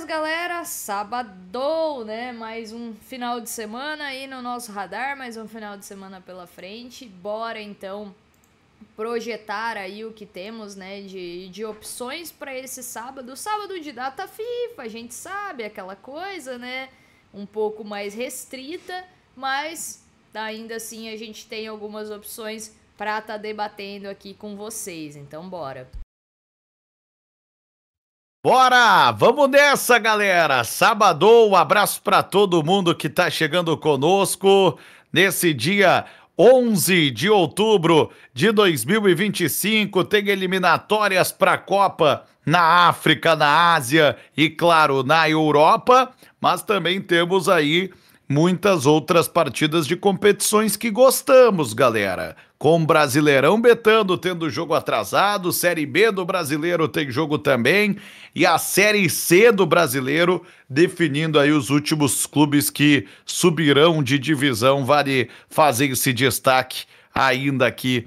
dias, galera, sabadão, né? Mais um final de semana aí no nosso radar, mais um final de semana pela frente. Bora então projetar aí o que temos, né, de opções para esse sábado. Sábado de data FIFA, a gente sabe, aquela coisa, né? Um pouco mais restrita, mas ainda assim a gente tem algumas opções para estar debatendo aqui com vocês. Então, bora. Bora! Vamos nessa, galera! Sabadão, um abraço para todo mundo que tá chegando conosco nesse dia 11 de outubro de 2025. Tem eliminatórias para a Copa na África, na Ásia e, claro, na Europa, mas também temos aí muitas outras partidas de competições que gostamos, galera. Com Brasileirão betando, tendo jogo atrasado, Série B do Brasileiro tem jogo também, e a Série C do Brasileiro definindo aí os últimos clubes que subirão de divisão. Vale fazer esse destaque ainda aqui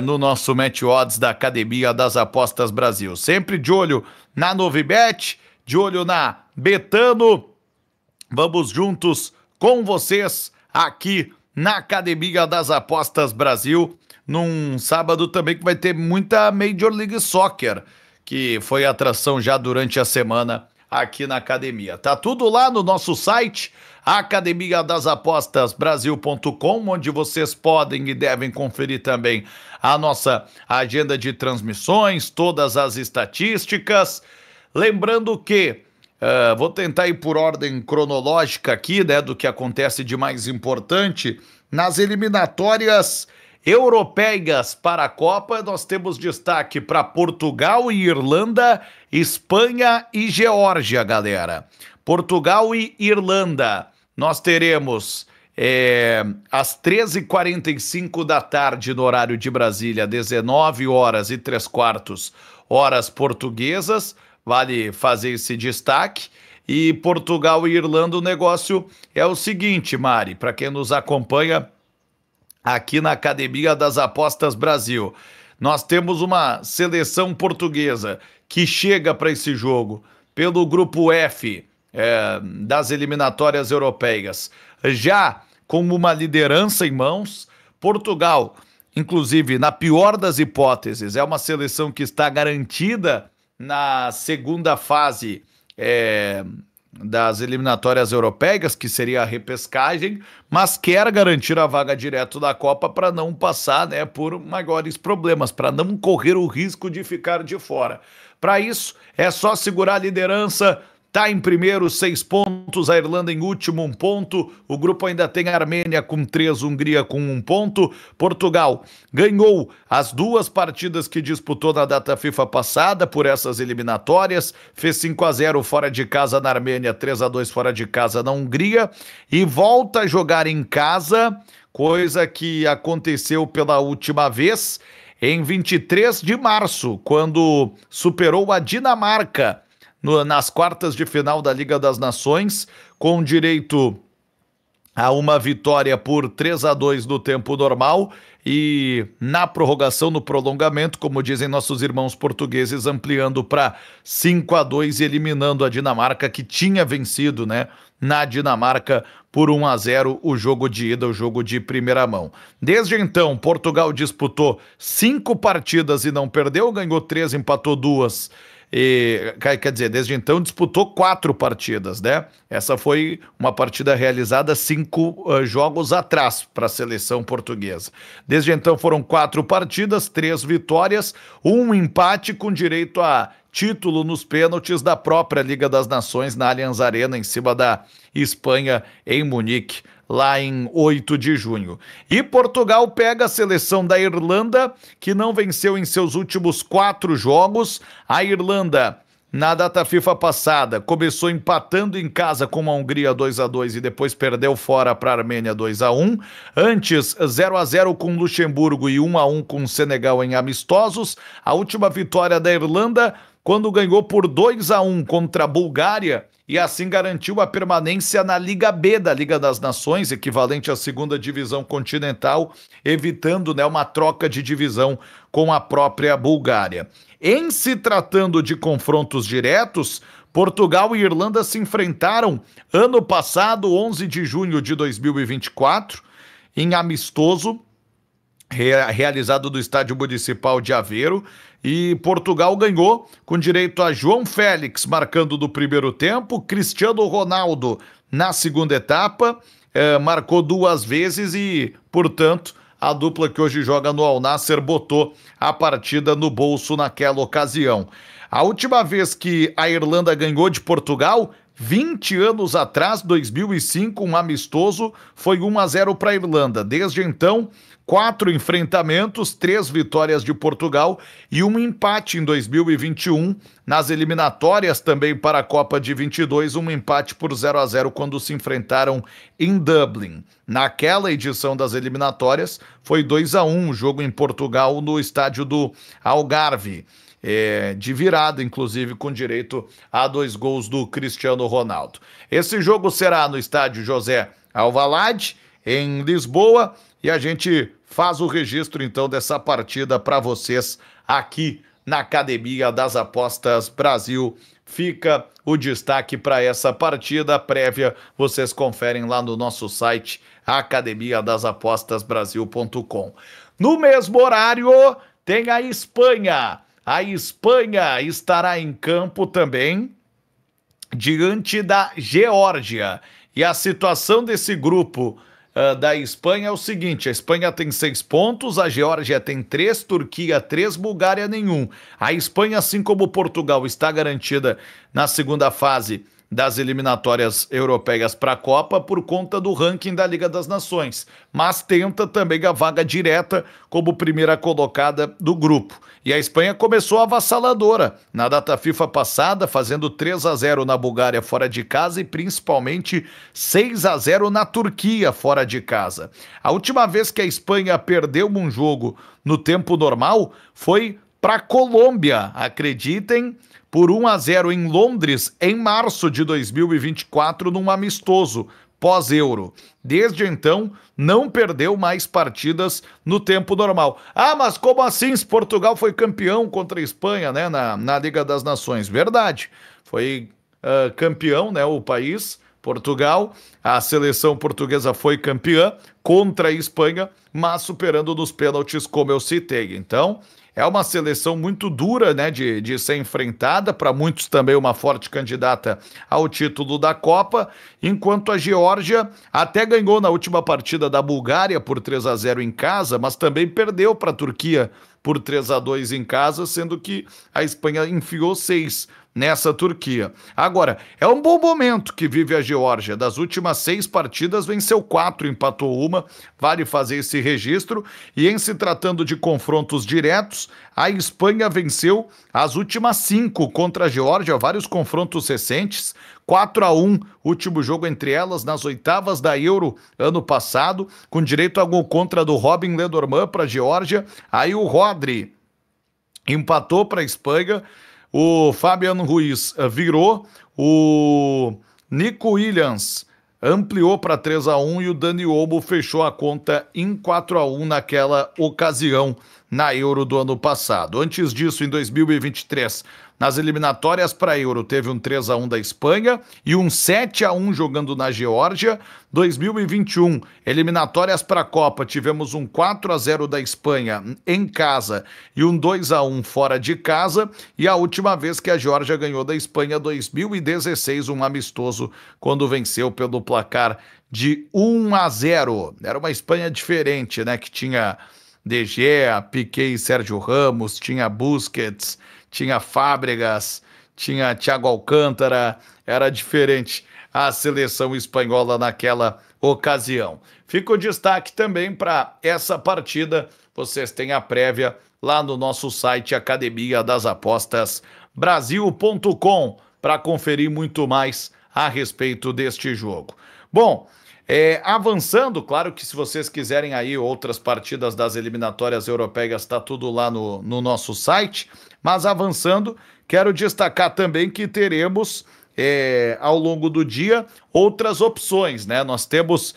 no nosso Match Odds da Academia das Apostas Brasil. Sempre de olho na Novibet, de olho na Betano. Vamos juntos com vocês aqui na Academia das Apostas Brasil, num sábado também que vai ter muita Major League Soccer, que foi atração já durante a semana aqui na academia. Tá tudo lá no nosso site, academiadasapostasbrasil.com, onde vocês podem e devem conferir também a nossa agenda de transmissões, todas as estatísticas. Lembrando que vou tentar ir por ordem cronológica aqui, né, do que acontece de mais importante. Nas eliminatórias europeias para a Copa, nós temos destaque para Portugal e Irlanda, Espanha e Geórgia, galera. Portugal e Irlanda, nós teremos às 13h45 da tarde no horário de Brasília, 19h03, horas portuguesas. Vale fazer esse destaque. E Portugal e Irlanda, o negócio é o seguinte, Mari, para quem nos acompanha aqui na Academia das Apostas Brasil, nós temos uma seleção portuguesa que chega para esse jogo pelo grupo F das eliminatórias europeias, já com uma liderança em mãos. Portugal, inclusive, na pior das hipóteses, é uma seleção que está garantida na segunda fase das eliminatórias europeias, que seria a repescagem, mas quer garantir a vaga direto da Copa para não passar, né, por maiores problemas, para não correr o risco de ficar de fora. Para isso, é só segurar a liderança. Tá em primeiro, 6 pontos, a Irlanda em último, 1 ponto. O grupo ainda tem a Armênia com 3, Hungria com 1 ponto. Portugal ganhou as 2 partidas que disputou na data FIFA passada por essas eliminatórias. Fez 5-0 fora de casa na Armênia, 3-2 fora de casa na Hungria. E volta a jogar em casa, coisa que aconteceu pela última vez em 23 de março, quando superou a Dinamarca nas quartas de final da Liga das Nações, com direito a uma vitória por 3-2 no tempo normal e na prorrogação, no prolongamento, como dizem nossos irmãos portugueses, ampliando para 5-2 e eliminando a Dinamarca, que tinha vencido, né, na Dinamarca por 1-0 o jogo de ida, o jogo de primeira mão. Desde então, Portugal disputou 5 partidas e não perdeu, ganhou 3, empatou 2. Quer dizer, desde então disputou 4 partidas, né? Essa foi uma partida realizada 5 jogos atrás para a seleção portuguesa. Desde então foram 4 partidas, 3 vitórias, 1 empate com direito a título nos pênaltis da própria Liga das Nações na Allianz Arena, em cima da Espanha, em Munique, lá em 8 de junho. E Portugal pega a seleção da Irlanda, que não venceu em seus últimos 4 jogos. A Irlanda, na data FIFA passada, começou empatando em casa com a Hungria 2-2 e depois perdeu fora para a Armênia 2-1. Antes, 0-0 com Luxemburgo e 1-1 com o Senegal em amistosos. A última vitória da Irlanda, quando ganhou por 2-1 contra a Bulgária, e assim garantiu a permanência na Liga B da Liga das Nações, equivalente à segunda divisão continental, evitando, né, uma troca de divisão com a própria Bulgária. Em se tratando de confrontos diretos, Portugal e Irlanda se enfrentaram ano passado, 11 de junho de 2024, em amistoso, realizado no Estádio Municipal de Aveiro, e Portugal ganhou com direito a João Félix marcando no primeiro tempo, Cristiano Ronaldo na segunda etapa, marcou 2 vezes e, portanto, a dupla que hoje joga no Al Nassr botou a partida no bolso naquela ocasião. A última vez que a Irlanda ganhou de Portugal, 20 anos atrás, 2005, um amistoso, foi 1-0 para a Irlanda. Desde então, 4 enfrentamentos, 3 vitórias de Portugal e um empate em 2021. Nas eliminatórias também para a Copa de 22, um empate por 0-0 quando se enfrentaram em Dublin. Naquela edição das eliminatórias, foi 2-1 o jogo em Portugal no estádio do Algarve. De virada, inclusive, com direito a 2 gols do Cristiano Ronaldo. Esse jogo será no estádio José Alvalade, em Lisboa, e a gente faz o registro, então, dessa partida para vocês aqui na Academia das Apostas Brasil. Fica o destaque para essa partida. A prévia vocês conferem lá no nosso site, academiadasapostasbrasil.com. No mesmo horário, tem a Espanha. A Espanha estará em campo também diante da Geórgia. E a situação desse grupo da Espanha é o seguinte: a Espanha tem 6 pontos, a Geórgia tem 3, Turquia 3, Bulgária nenhum. A Espanha, assim como Portugal, está garantida na segunda fase das eliminatórias europeias para a Copa por conta do ranking da Liga das Nações, mas tenta também a vaga direta como primeira colocada do grupo. E a Espanha começou avassaladora na data FIFA passada, fazendo 3-0 na Bulgária fora de casa e principalmente 6-0 na Turquia fora de casa. A última vez que a Espanha perdeu um jogo no tempo normal foi para a Colômbia, acreditem, por 1-0 em Londres, em março de 2024, num amistoso pós-Euro. Desde então, não perdeu mais partidas no tempo normal. Ah, mas como assim? Se Portugal foi campeão contra a Espanha, né, na Liga das Nações. Verdade, foi campeão, né, o país, Portugal. A seleção portuguesa foi campeã contra a Espanha, mas superando nos pênaltis, como eu citei. Então, é uma seleção muito dura, né, de ser enfrentada, para muitos também uma forte candidata ao título da Copa, enquanto a Geórgia até ganhou na última partida da Bulgária por 3-0 em casa, mas também perdeu para a Turquia por 3-2 em casa, sendo que a Espanha enfiou 6 nessa Turquia. Agora, é um bom momento que vive a Geórgia. Das últimas 6 partidas, venceu 4, empatou 1. Vale fazer esse registro. E em se tratando de confrontos diretos, a Espanha venceu as últimas 5 contra a Geórgia, vários confrontos recentes. 4-1, último jogo entre elas nas oitavas da Euro ano passado, com direito a gol contra do Robin Lederman para a Geórgia. Aí o Rodri empatou para a Espanha. O Fabian Ruiz virou, o Nico Williams ampliou para 3-1 e o Dani Olmo fechou a conta em 4-1 naquela ocasião na Euro do ano passado. Antes disso, em 2023, nas eliminatórias para a Euro, teve um 3-1 da Espanha e um 7-1 jogando na Geórgia. 2021, eliminatórias para a Copa, tivemos um 4-0 da Espanha em casa e um 2-1 fora de casa. E a última vez que a Geórgia ganhou da Espanha, 2016, um amistoso, quando venceu pelo placar de 1-0. Era uma Espanha diferente, né? Que tinha De Gea, Piqué e Sérgio Ramos, tinha Busquets, tinha Fábregas, tinha Thiago Alcântara. Era diferente a seleção espanhola naquela ocasião. Fica o destaque também para essa partida. Vocês têm a prévia lá no nosso site Academia das Apostas Brasil.com para conferir muito mais a respeito deste jogo. Bom, avançando, claro que se vocês quiserem aí outras partidas das eliminatórias europeias, está tudo lá no nosso site, mas avançando, quero destacar também que teremos ao longo do dia outras opções, né? Nós temos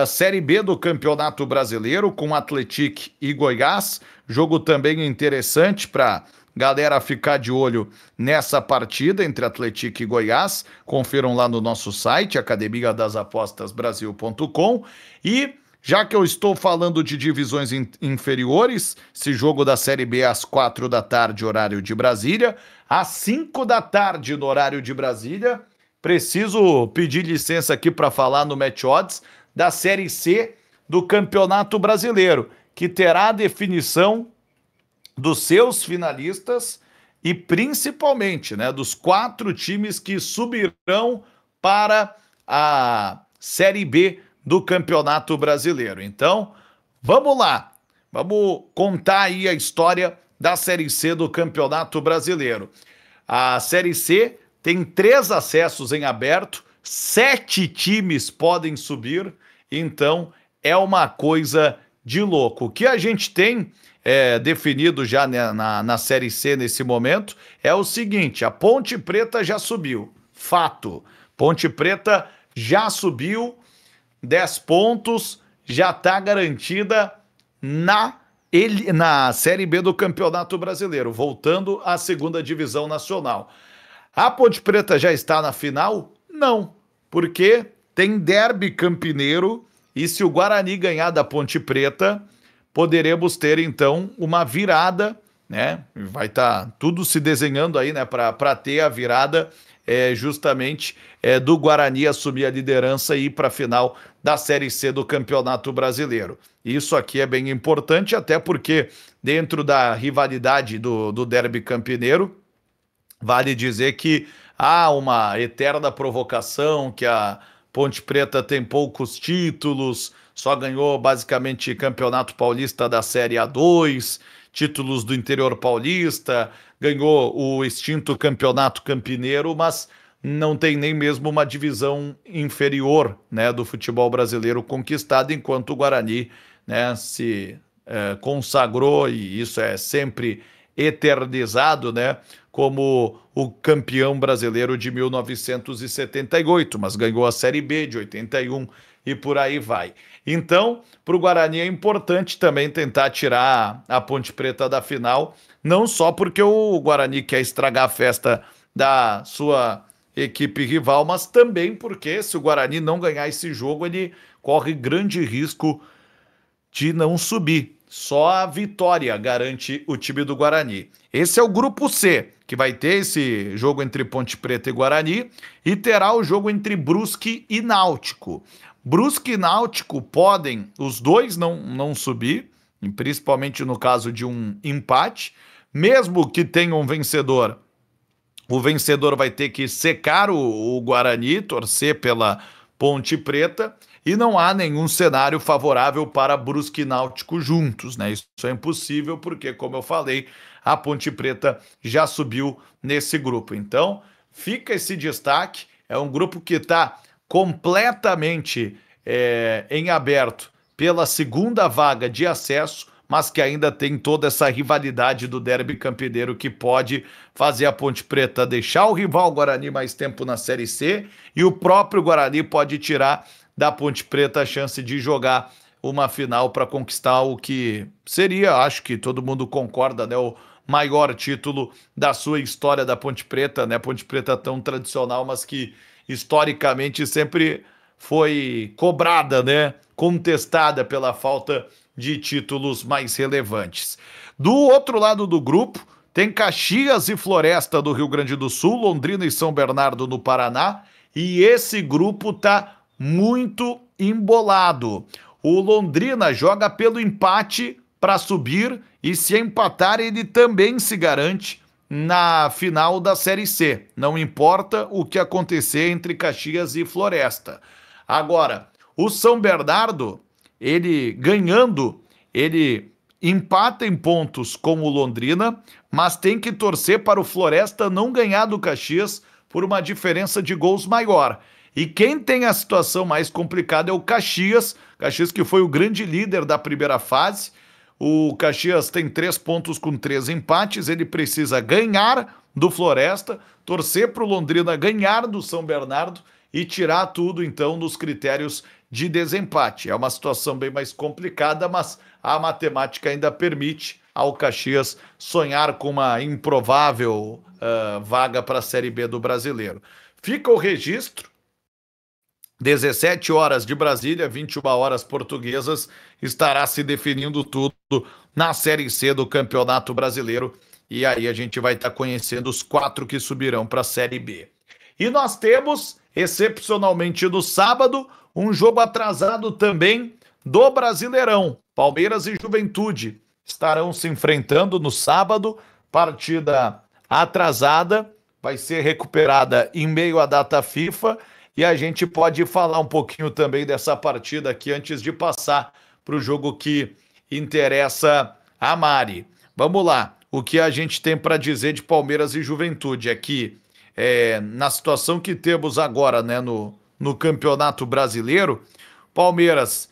Série B do Campeonato Brasileiro com Atlético e Goiás, jogo também interessante para galera ficar de olho nessa partida entre Atlético e Goiás. Confiram lá no nosso site, academiadasapostasbrasil.com. E já que eu estou falando de divisões inferiores, esse jogo da Série B às 4 da tarde, horário de Brasília, às 5 da tarde no horário de Brasília, preciso pedir licença aqui para falar no Match Odds da Série C do Campeonato Brasileiro, que terá a definição dos seus finalistas e principalmente, né, dos 4 times que subirão para a Série B do Campeonato Brasileiro. Então, vamos lá. Vamos contar aí a história da Série C do Campeonato Brasileiro. A Série C tem 3 acessos em aberto, 7 times podem subir, então é uma coisa de louco. O que a gente tem definido já na Série C nesse momento é o seguinte: a Ponte Preta já subiu, fato. Ponte Preta já subiu, 10 pontos, já está garantida na Série B do Campeonato Brasileiro, voltando à segunda divisão nacional. A Ponte Preta já está na final? Não, porque tem derby campineiro e se o Guarani ganhar da Ponte Preta, poderemos ter então uma virada, né? Vai estar tudo se desenhando aí, né, para ter a virada justamente do Guarani assumir a liderança e ir para a final da Série C do Campeonato Brasileiro. Isso aqui é bem importante, até porque dentro da rivalidade do derby campineiro, vale dizer que há uma eterna provocação, que a Ponte Preta tem poucos títulos, só ganhou basicamente Campeonato Paulista da Série A2, títulos do interior paulista, ganhou o extinto Campeonato Campineiro, mas não tem nem mesmo uma divisão inferior, né, do futebol brasileiro conquistada, enquanto o Guarani, né, se consagrou, e isso é sempre eternizado, né, como o campeão brasileiro de 1978, mas ganhou a Série B de 81 e por aí vai. Então, para o Guarani é importante também tentar tirar a Ponte Preta da final, não só porque o Guarani quer estragar a festa da sua equipe rival, mas também porque se o Guarani não ganhar esse jogo, ele corre grande risco de não subir. Só a vitória garante o time do Guarani. Esse é o grupo C, que vai ter esse jogo entre Ponte Preta e Guarani, e terá o jogo entre Brusque e Náutico. Brusque e Náutico podem, os dois não subir, principalmente no caso de um empate, mesmo que tenha um vencedor. O vencedor vai ter que secar o Guarani, torcer pela Ponte Preta, e não há nenhum cenário favorável para Brusque e Náutico juntos, né? Isso é impossível porque, como eu falei, a Ponte Preta já subiu nesse grupo. Então, fica esse destaque, é um grupo que está completamente em aberto pela segunda vaga de acesso, mas que ainda tem toda essa rivalidade do derby campineiro que pode fazer a Ponte Preta deixar o rival Guarani mais tempo na Série C, e o próprio Guarani pode tirar da Ponte Preta a chance de jogar uma final para conquistar o que seria, acho que todo mundo concorda, né, o maior título da sua história da Ponte Preta, né? Ponte Preta tão tradicional, mas que historicamente sempre foi cobrada, né, contestada pela falta de títulos mais relevantes. Do outro lado do grupo, tem Caxias e Floresta do Rio Grande do Sul, Londrina e São Bernardo no Paraná, e esse grupo tá muito embolado. O Londrina joga pelo empate para subir, e se empatar ele também se garante na final da Série C. Não importa o que acontecer entre Caxias e Floresta. Agora, o São Bernardo, ele ganhando, ele empata em pontos com o Londrina, mas tem que torcer para o Floresta não ganhar do Caxias por uma diferença de gols maior. E quem tem a situação mais complicada é o Caxias que foi o grande líder da primeira fase. O Caxias tem 3 pontos com 3 empates, ele precisa ganhar do Floresta, torcer para o Londrina ganhar do São Bernardo e tirar tudo, então, dos critérios de desempate. É uma situação bem mais complicada, mas a matemática ainda permite ao Caxias sonhar com uma improvável vaga para a Série B do Brasileiro. Fica o registro, 17 horas de Brasília, 21 horas portuguesas, estará se definindo tudo na Série C do Campeonato Brasileiro, e aí a gente vai estar conhecendo os 4 que subirão para a Série B. E nós temos, excepcionalmente no sábado, um jogo atrasado também do Brasileirão. Palmeiras e Juventude estarão se enfrentando no sábado, partida atrasada, vai ser recuperada em meio à data FIFA, e a gente pode falar um pouquinho também dessa partida aqui antes de passar para o jogo que interessa a Mari. Vamos lá, o que a gente tem para dizer de Palmeiras e Juventude aqui, na situação que temos agora, né, no Campeonato Brasileiro, Palmeiras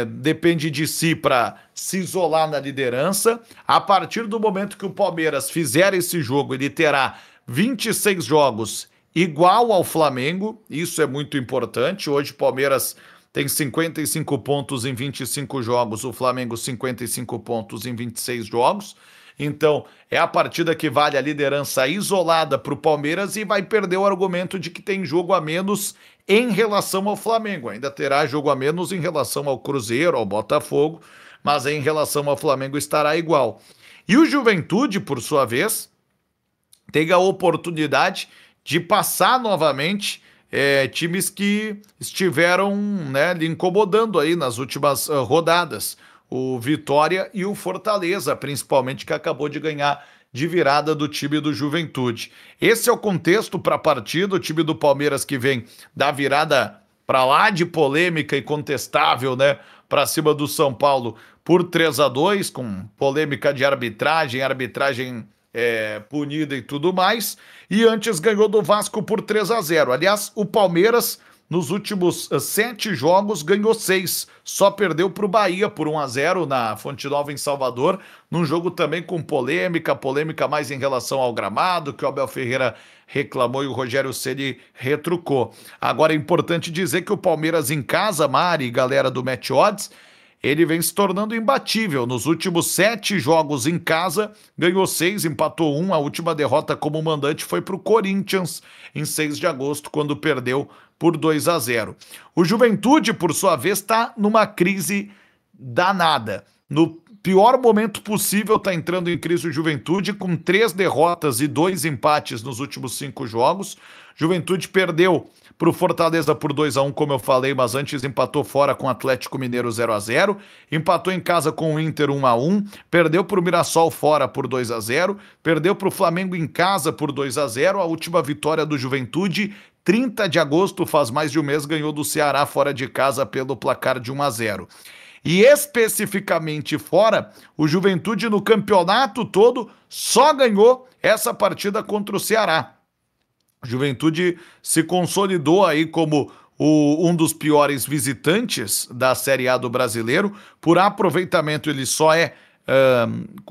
depende de si para se isolar na liderança. A partir do momento que o Palmeiras fizer esse jogo, ele terá 26 jogos igual ao Flamengo, isso é muito importante. Hoje o Palmeiras tem 55 pontos em 25 jogos, o Flamengo 55 pontos em 26 jogos. Então, é a partida que vale a liderança isolada para o Palmeiras e vai perder o argumento de que tem jogo a menos em relação ao Flamengo. Ainda terá jogo a menos em relação ao Cruzeiro, ao Botafogo, mas em relação ao Flamengo estará igual. E o Juventude, por sua vez, tem a oportunidade de passar novamente times que estiveram, né, lhe incomodando aí nas últimas rodadas. O Vitória e o Fortaleza, principalmente, que acabou de ganhar de virada do time do Juventude. Esse é o contexto para a partida. O time do Palmeiras que vem da virada para lá de polêmica e contestável, né, para cima do São Paulo por 3-2, com polêmica de arbitragem punida e tudo mais, e antes ganhou do Vasco por 3-0. Aliás, o Palmeiras, nos últimos 7 jogos, ganhou 6, só perdeu para o Bahia por 1-0 na Fonte Nova, em Salvador, num jogo também com polêmica mais em relação ao gramado, que o Abel Ferreira reclamou e o Rogério Ceni retrucou. Agora é importante dizer que o Palmeiras em casa, Mari e galera do Match Odds, ele vem se tornando imbatível. Nos últimos 7 jogos em casa, ganhou 6, empatou 1. A última derrota como mandante foi para o Corinthians, em 6 de agosto, quando perdeu por 2-0. O Juventude, por sua vez, está numa crise danada. No pior momento possível está entrando em crise o Juventude, com 3 derrotas e 2 empates nos últimos 5 jogos. Juventude perdeu para o Fortaleza por 2-1, como eu falei, mas antes empatou fora com o Atlético Mineiro 0-0, empatou em casa com o Inter 1-1, perdeu para o Mirassol fora por 2-0, perdeu para o Flamengo em casa por 2-0, a última vitória do Juventude, 30 de agosto, faz mais de um mês, ganhou do Ceará fora de casa pelo placar de 1-0. E especificamente fora, o Juventude no campeonato todo só ganhou essa partida contra o Ceará. Juventude se consolidou aí como um dos piores visitantes da Série A do Brasileiro. Por aproveitamento, ele só é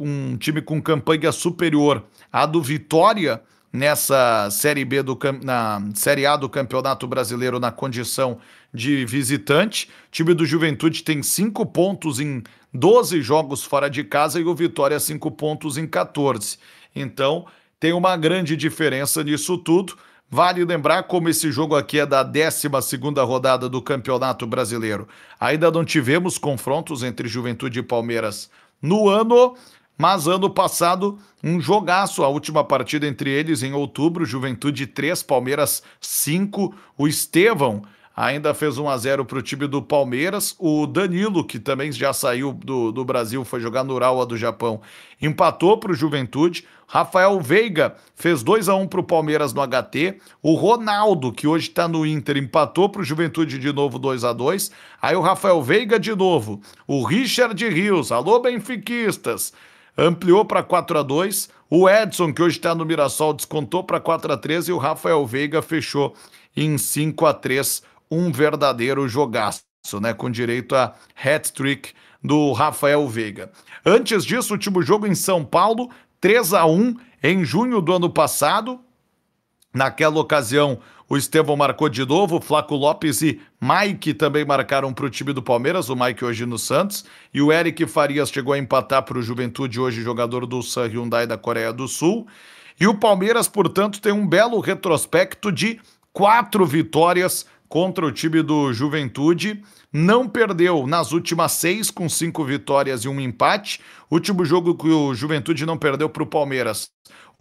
um time com campanha superior à do Vitória nessa Série B na Série A do Campeonato Brasileiro na condição de visitante. O time do Juventude tem 5 pontos em 12 jogos fora de casa e o Vitória 5 pontos em 14. Então, tem uma grande diferença nisso tudo. Vale lembrar como esse jogo aqui é da 12ª rodada do Campeonato Brasileiro. Ainda não tivemos confrontos entre Juventude e Palmeiras no ano, mas ano passado um jogaço, a última partida entre eles em outubro, Juventude 3, Palmeiras 5, o Estevão ainda fez 1-0 para o time do Palmeiras. O Danilo, que também já saiu do Brasil, foi jogar no Urawa do Japão, empatou para o Juventude. Rafael Veiga fez 2-1 para o Palmeiras no HT. O Ronaldo, que hoje está no Inter, empatou para o Juventude de novo 2-2. Aí o Rafael Veiga de novo. O Richard Rios, alô benfiquistas, ampliou para 4-2. O Edson, que hoje está no Mirassol, descontou para 4-3. E o Rafael Veiga fechou em 5-3. Um verdadeiro jogaço, né? Com direito a hat-trick do Rafael Veiga. Antes disso, o último jogo em São Paulo, 3-1 em junho do ano passado. Naquela ocasião, o Estevão marcou de novo, o Flaco Lopes e Mike também marcaram para o time do Palmeiras, o Mike hoje no Santos, e o Eric Farias chegou a empatar para o Juventude, hoje jogador do Ulsan Hyundai da Coreia do Sul. E o Palmeiras, portanto, tem um belo retrospecto de 4 vitórias contra o time do Juventude. Não perdeu nas últimas 6, com 5 vitórias e um empate. Último jogo que o Juventude não perdeu para o Palmeiras,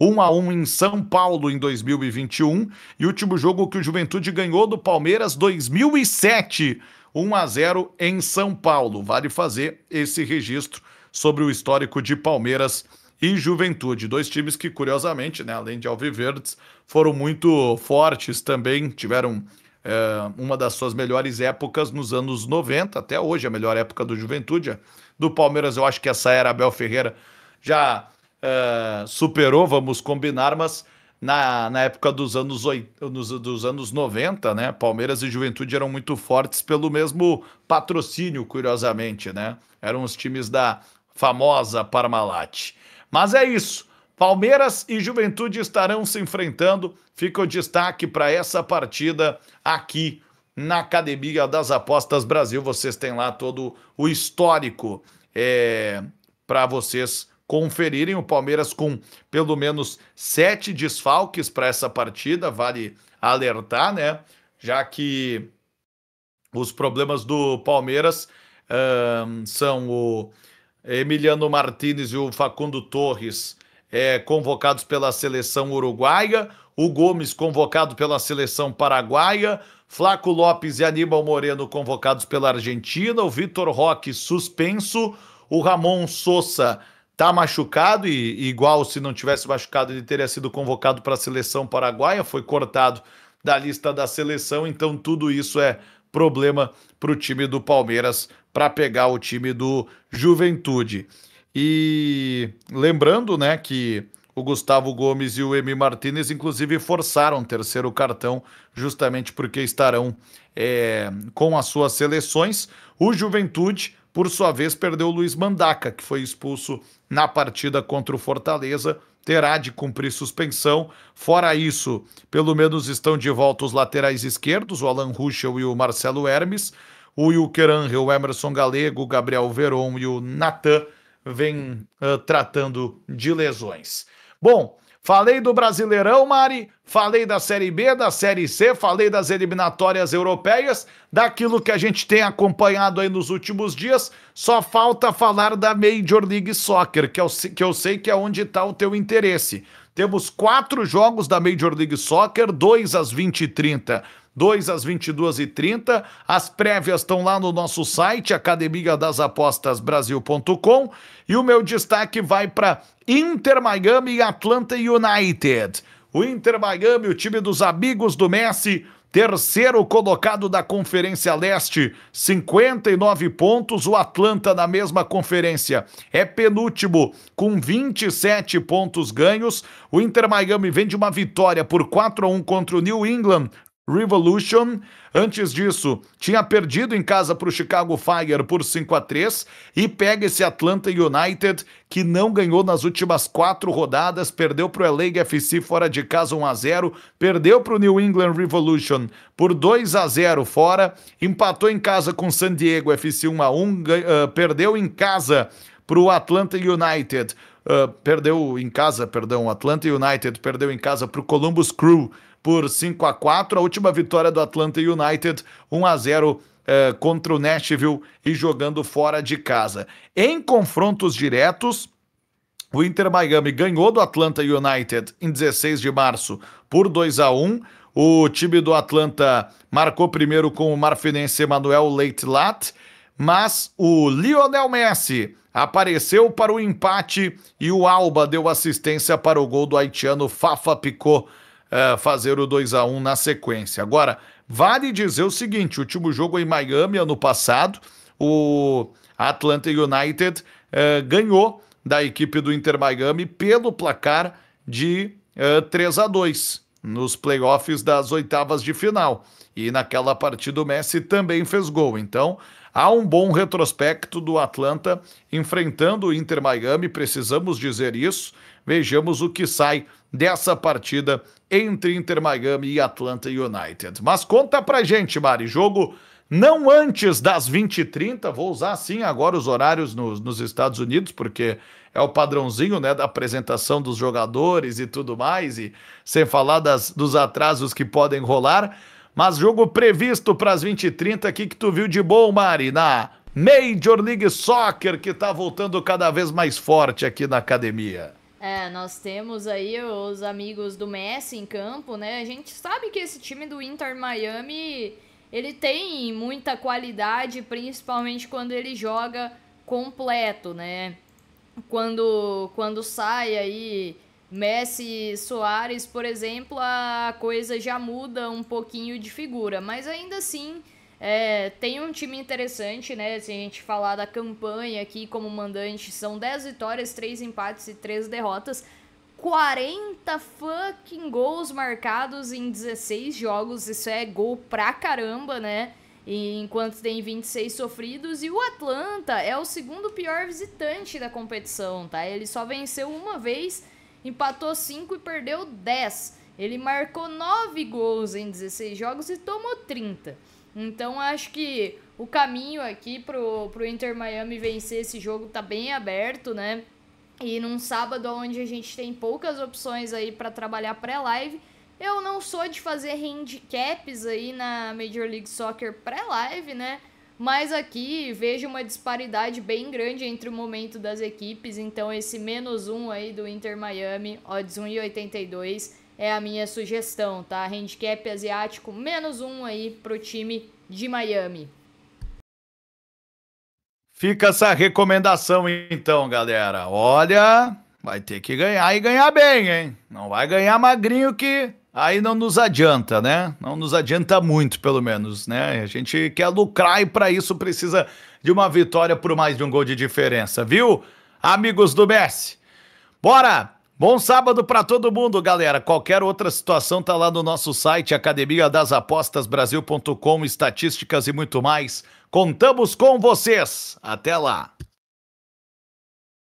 1-1 em São Paulo em 2021. E o último jogo que o Juventude ganhou do Palmeiras, 2007, 1-0 em São Paulo. Vale fazer esse registro sobre o histórico de Palmeiras e Juventude. 2 times que, curiosamente, né, além de alviverdes, foram muito fortes também, tiveram uma das suas melhores épocas nos anos 90, até hoje a melhor época do Juventude. Do Palmeiras, eu acho que essa era Abel Ferreira já superou, vamos combinar, mas na época dos anos 90, né, Palmeiras e Juventude eram muito fortes pelo mesmo patrocínio, curiosamente, né? Eram os times da famosa Parmalat. Mas é isso. Palmeiras e Juventude estarão se enfrentando. Fica o destaque para essa partida aqui na Academia das Apostas Brasil. Vocês têm lá todo o histórico para vocês conferirem. O Palmeiras com pelo menos 7 desfalques para essa partida. Vale alertar, né? Já que os problemas do Palmeiras são o Emiliano Martínez e o Facundo Torres convocados pela seleção uruguaia, o Gomes convocado pela seleção paraguaia, Flaco Lopes e Aníbal Moreno convocados pela Argentina, o Vitor Roque suspenso, o Ramon Sosa tá machucado e igual se não tivesse machucado ele teria sido convocado para a seleção paraguaia, foi cortado da lista da seleção, então tudo isso é problema para o time do Palmeiras para pegar o time do Juventude. E lembrando, né, que o Gustavo Gomes e o Emi Martínez, inclusive, forçaram o terceiro cartão, justamente porque estarão com as suas seleções. O Juventude, por sua vez, perdeu o Luiz Mandaca, que foi expulso na partida contra o Fortaleza, terá de cumprir suspensão. Fora isso, pelo menos estão de volta os laterais esquerdos, o Alan Ruschel e o Marcelo Hermes, o Wilker Angel, o Emerson Galego, o Gabriel Veron e o Natan vem tratando de lesões. Bom, falei do Brasileirão, Mari, falei da Série B, da Série C, falei das eliminatórias europeias, daquilo que a gente tem acompanhado aí nos últimos dias, só falta falar da Major League Soccer, que eu sei que é onde está o teu interesse. Temos 4 jogos da Major League Soccer, 2 às 20h30, 2 às 22h30. As prévias estão lá no nosso site, academiadasapostasbrasil.com. E o meu destaque vai para Inter Miami e Atlanta United. O Inter Miami, o time dos amigos do Messi, terceiro colocado da Conferência Leste, 59 pontos. O Atlanta, na mesma conferência, é penúltimo com 27 pontos ganhos. O Inter Miami vem de uma vitória por 4-1 contra o New England Revolution. Antes disso, tinha perdido em casa para o Chicago Fire por 5-3 e pega esse Atlanta United que não ganhou nas últimas 4 rodadas, perdeu para o LA FC fora de casa 1-0, perdeu para o New England Revolution por 2-0 fora, empatou em casa com San Diego FC 1-1, perdeu em casa para o Atlanta United, Atlanta United perdeu em casa para o Columbus Crew por 5-4, a última vitória do Atlanta United, 1-0 contra o Nashville e jogando fora de casa. Em confrontos diretos, o Inter Miami ganhou do Atlanta United em 16 de março por 2-1. O time do Atlanta marcou primeiro com o marfinense Emmanuel Leitlat, mas o Lionel Messi apareceu para o empate e o Alba deu assistência para o gol do haitiano Fafa Picot fazer o 2-1 na sequência. Agora, vale dizer o seguinte, o último jogo em Miami ano passado, o Atlanta United ganhou da equipe do Inter Miami pelo placar de 3-2 nos playoffs das oitavas de final. E naquela partida o Messi também fez gol. Então, há um bom retrospecto do Atlanta enfrentando o Inter Miami, precisamos dizer isso. Vejamos o que sai dessa partida entre Inter Miami e Atlanta United. Mas conta pra gente, Mari, jogo não antes das 20h30, vou usar sim agora os horários nos Estados Unidos, porque é o padrãozinho, né, da apresentação dos jogadores e tudo mais, e sem falar dos atrasos que podem rolar. Mas jogo previsto para as 20h30, o que tu viu de bom, Mari, na Major League Soccer, que tá voltando cada vez mais forte aqui na academia? Nós temos aí os amigos do Messi em campo, né? A gente sabe que esse time do Inter Miami, ele tem muita qualidade, principalmente quando ele joga completo, né? Quando sai aí Messi e Suárez, por exemplo, a coisa já muda um pouquinho de figura, mas ainda assim tem um time interessante, né? Se a gente falar da campanha aqui como mandante, são 10 vitórias, 3 empates e 3 derrotas, 40 fucking gols marcados em 16 jogos, isso é gol pra caramba, né? Enquanto tem 26 sofridos, e o Atlanta é o segundo pior visitante da competição, tá? Ele só venceu uma vez, empatou 5 e perdeu 10. Ele marcou 9 gols em 16 jogos e tomou 30. Então acho que o caminho aqui pro Inter Miami vencer esse jogo tá bem aberto, né? E num sábado onde a gente tem poucas opções aí para trabalhar pré-live, eu não sou de fazer handicaps aí na Major League Soccer pré-live, né? Mas aqui vejo uma disparidade bem grande entre o momento das equipes, então esse -1 aí do Inter Miami, odds 1,82, é a minha sugestão, tá? Handicap asiático, -1 aí pro time de Miami. Fica essa recomendação então, galera. Olha, vai ter que ganhar e ganhar bem, hein? Não vai ganhar magrinho que aí não nos adianta, né? Não nos adianta muito, pelo menos, né? A gente quer lucrar e para isso precisa de uma vitória por mais de um gol de diferença, viu? Amigos do Messi. Bora! Bom sábado para todo mundo, galera. Qualquer outra situação tá lá no nosso site, academiadasapostasbrasil.com, estatísticas e muito mais. Contamos com vocês. Até lá.